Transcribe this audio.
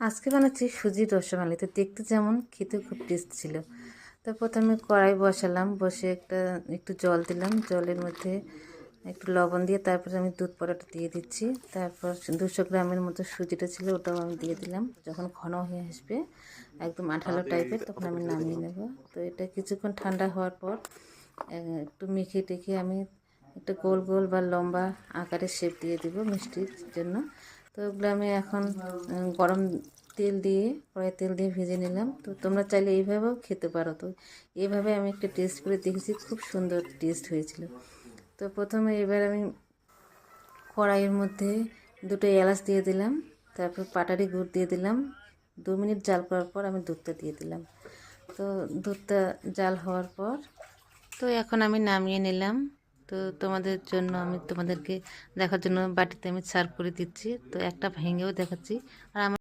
আজকে বানাচ্ছি সুজির রসমালাই। তো দেখতে যেমন, খেতে খুব টেস্ট ছিল। তো প্রথমে কড়াই বসালাম, বসে একটু জল দিলাম, জলের মধ্যে একটু লবণ দিয়ে তারপরে আমি দুধ পড়াটা দিয়ে দিচ্ছি। তারপর 200 গ্রামের মতো সুজিটা ছিল, ওটাও আমি দিয়ে দিলাম। যখন ঘন হয়ে আসবে, একদম আঠালো টাইপের, তখন আমি নামিয়ে নেব। তো এটা কিছুক্ষণ ঠান্ডা হওয়ার পর একটু মেখে টেখে আমি একটা গোল গোল বা লম্বা আকারের শেপ দিয়ে দিব মিষ্টির জন্য। তো ওগুলো আমি এখন গরম তেল দিয়ে, কড়াই তেল দিয়ে ভেজে নিলাম। তো তোমরা চাইলে এইভাবেও খেতে পারো। তো এইভাবে আমি একটা টেস্ট করে দেখেছি, খুব সুন্দর টেস্ট হয়েছিল। তো প্রথমে এবার আমি কড়াইয়ের মধ্যে 2টো এলাচ দিয়ে দিলাম, তারপর পাটারি গুড় দিয়ে দিলাম। 2 মিনিট জাল করার পর আমি দুধটা দিয়ে দিলাম। তো দুধটা জাল হওয়ার পর তো এখন আমি নামিয়ে নিলাম। তো তোমাদেরকে দেখার জন্য বাটিতে আমি সার্ভ করে দিচ্ছি। তো একটা ভেঙেও দেখাচ্ছি। আর আমার